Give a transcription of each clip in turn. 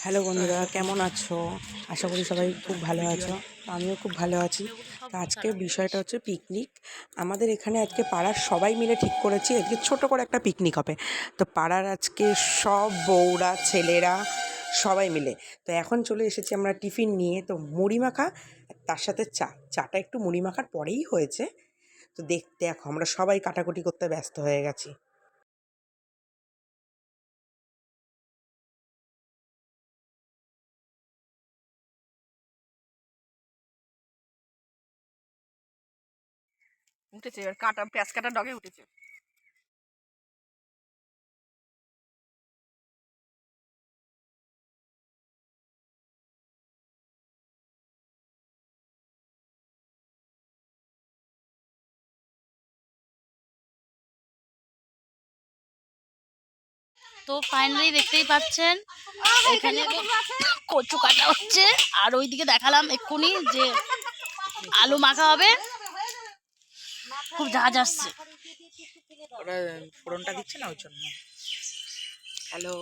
Hello বন্ধুরা, কেমন আছো? আশা করি সবাই খুব ভালো আছো। তো আমিও খুব ভালো আছি। তো আজকে বিষয়টা হচ্ছে পিকনিক। আমাদের এখানে আজকে পাড়ার সবাই মিলে ঠিক করেছি আজকে ছোট করে একটা পিকনিক হবে। তো পাড়ার আজকে সব বউরা, ছেলেরা সবাই মিলে। তো এখন চলে এসেছি আমরা টিফিন নিয়ে। তো মুড়ি মাখা, তার সাথে চাটা একটু মুড়ি মাখার পরেই হয়েছে। তো দেখো আমরা সবাই কাটাকুটি করতে ব্যস্ত হয়ে গেছি। উঠেছে এবার কাটা পেঁয়াজ কাটা ডগে উঠেছে। তো ফাইনালি দেখতেই পাচ্ছেন এখানে কচু কাটা হচ্ছে, আর ওইদিকে দেখালাম এক্ষুনি যে আলু মাখা হবে। খুব ঝাঁজ আসছে। ওরা ফোড়নটা দিচ্ছে না ওই জন্য। হ্যালো,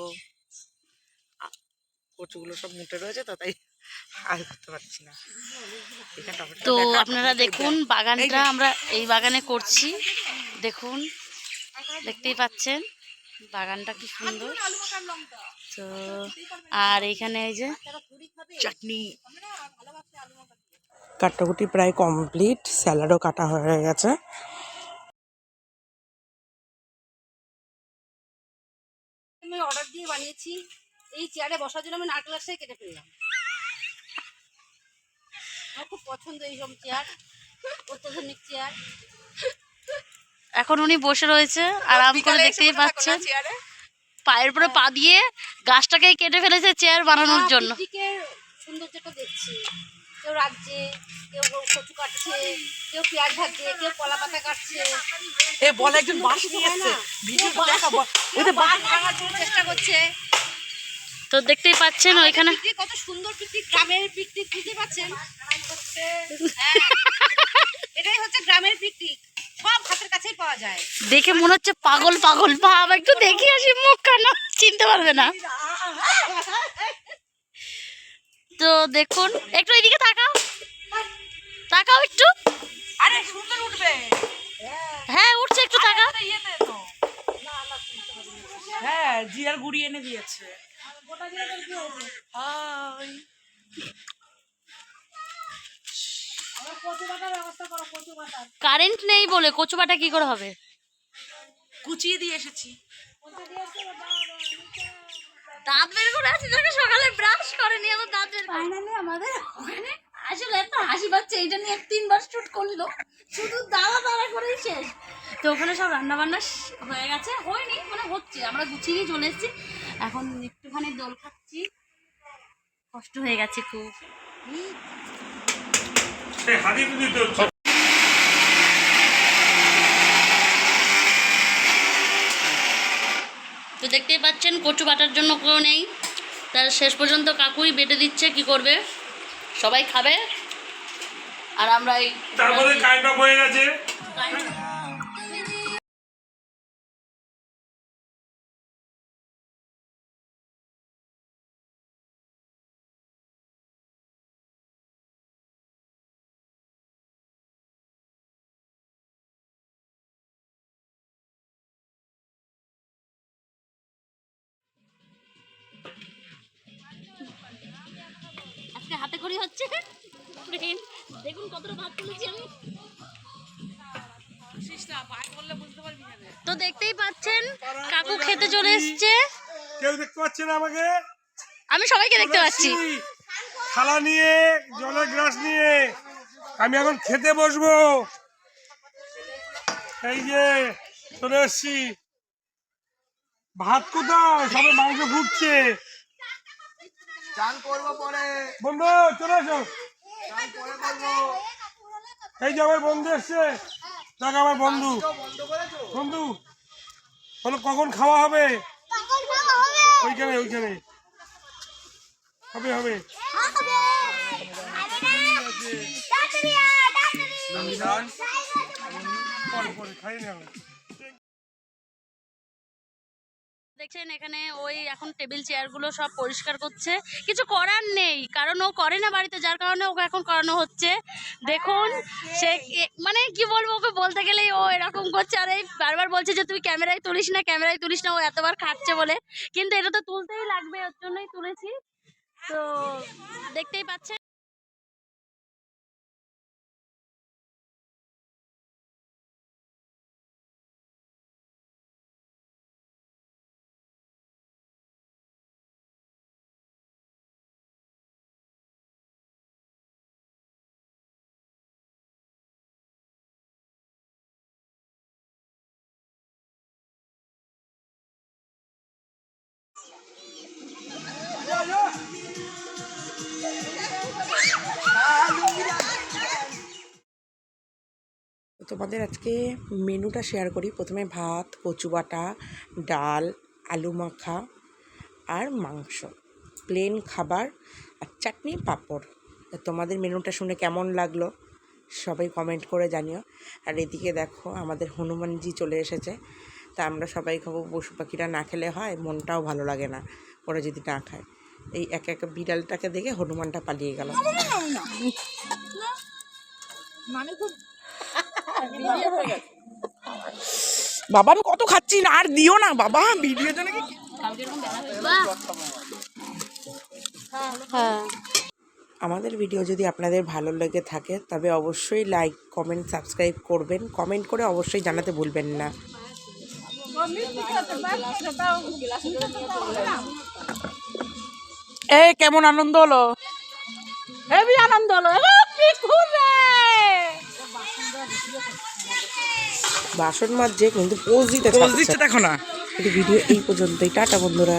কচুগুলো সব মুটে রয়েছে তো তাই আর করতে পারছি না। তো আপনারা দেখুন বাগানটা আমরা এই বাগানে করছি। দেখুন, দেখতেই পাচ্ছেন বাগানটা কি সুন্দর। তো আর এইখানে এই যে চাটনি, কাটাকুটি প্রায় কমপ্লিট, স্যালাডও কাটা হয়ে গেছে। আমি অর্ডার দিয়ে বানিয়েছি। এই চেয়ারে বসার জন্য আমি নারকেল গাছটাই কেটে ফেললাম। আমার খুব পছন্দ এইসব চেয়ার, অত্যাধুনিক চেয়ার। এখন উনি বসে রয়েছে আরাম করে, দেখতেই পাচ্ছেন পায়ের উপরে পা দিয়ে গাছটাকে কেটে ফেলেছে চেয়ার বানানোর জন্য। পিকনিকের সৌন্দর্যটা দেখছি। কেউ রাখছে, কেউ কচু কাটছে, কেউ পেঁয়াজ ভাজছে, কেউ কলা পাতা কাটছে। এ বল একজন বাঁশ নিয়ে এসেছে, ভিডিওটা দেখাবো। ওই যে বাঁশ ভাঙার জন্য চেষ্টা করছে। তো দেখতেই পাচ্ছেন ওইখানে পিকনিক কত সুন্দর পিকনিক, গ্রামের পিকনিক বুঝতে পারছেন? হ্যাঁ, এটাই হচ্ছে গ্রামের পিকনিক, সব হাতের কাছেই পাওয়া যায়। দেখে মনে হচ্ছে পাগল পাগল ভাব, একটু দেখি আসি মুখ কানা চিনতে পারবে না। তো দেখুন, একটু এদিকে তাকাও, তাকাও একটু। আরে সুন্দর উঠবে। হ্যাঁ উঠছে, একটু তাকাও। হ্যাঁ, জিরার গুড়ি এনে দিয়েছে। হাই, কারেন্ট নেই বলে কচু বাটা কি করে হবে? কুচিয়ে দিয়ে এসেছি। দাঁত বের করে আছি, যখন সকালে ব্রাশ করেনি আমার দাঁত বের করে। ফাইনালি আমাদের ওখানে আসলে এত হাসি পাচ্ছে, এইটা নিয়ে 3বার শুট করলো, শুধু দাঁড়া দাঁড়া করেই শেষ। তো ওখানে সব রান্না বান্না হয়ে গেছে, হয়নি মানে হচ্ছে, আমরা গুছিয়ে চলে এসেছি। এখন একটুখানি দোল খাচ্ছি, কষ্ট হয়ে গেছে খুব। তো দেখতেই পাচ্ছেন কচু বাটার জন্য কেউ নেই, তার শেষ পর্যন্ত কাকুই বেটে দিচ্ছে, কি করবে, সবাই খাবে আর আমরা এই তারপরে কারেন্ট অফ হয়ে গেছে। আজকে হাতে খড়ি হচ্ছে। দেখুন কতটা ভাত তুলেছি আমি। তো দেখতেই পাচ্ছেন কাকু খেতে চলে এসছে। কেউ দেখতে পাচ্ছে না আমাকে? আমি সবাইকে দেখতে পাচ্ছি। থালা নিয়ে, জলের গ্লাস নিয়ে আমি এখন খেতে বসবো। এই যে চলে এসছি। ভাত কোথায়? সবে মাংস ফুটছে। চান করবো পরে। বন্ধু চলে এসো। চান পরে করবো। এই যে আমার বন্ধু এসছে। দেখ আমার বন্ধু। বন্ধ করেছো? বন্ধু বলো কখন খাওয়া হবে? ওইখানে ওইখানে হবে হবে। পরে পরে খাই না। দেখছেন এখানে ওই এখন টেবিল চেয়ারগুলো সব পরিষ্কার করছে, কিছু করার নেই কারণ ও করে না বাড়িতে, যার কারণে ওকে এখন করানো হচ্ছে। দেখুন সে মানে কি বলবো, ওকে বলতে গেলেই ও এরকম করছে, আর এই বারবার বলছে যে তুই ক্যামেরায় তুলিস না, ও এতবার খাটছে বলে, কিন্তু এটা তো তুলতেই লাগবে, ওর জন্যই তুলেছি। তো দেখতেই পাচ্ছেন। তোমাদের আজকে মেনুটা শেয়ার করি। প্রথমে ভাত, কচু বাটা, ডাল, আলু মাখা আর মাংস, প্লেন খাবার আর চাটনি পাঁপড়। তোমাদের মেনুটা শুনে কেমন লাগলো সবাই কমেন্ট করে জানিও। আর এদিকে দেখো আমাদের হনুমানজি চলে এসেছে, তা আমরা সবাই খাবো। পশু পাখিরা না খেলে হয়, মনটাও ভালো লাগে না ওরা যদি না খায়। এই একা একা বিড়ালটাকে দেখে হনুমানটা পালিয়ে গেল। বাবা আমি কত খাচ্ছি না, আর দিও না বাবা, ভিডিওর জন্য কি। আমাদের ভিডিও যদি আপনাদের ভালো লেগে থাকে তবে অবশ্যই লাইক, কমেন্ট, সাবস্ক্রাইব করবেন। কমেন্ট করে অবশ্যই জানাতে ভুলবেন না। এই কেমন আনন্দ হলো, হেভি আনন্দ হলো। বাসন মাজছে কিন্তু পোজ দিতে দেখো না। ভিডিও এই পর্যন্তই, টাটা বন্ধুরা।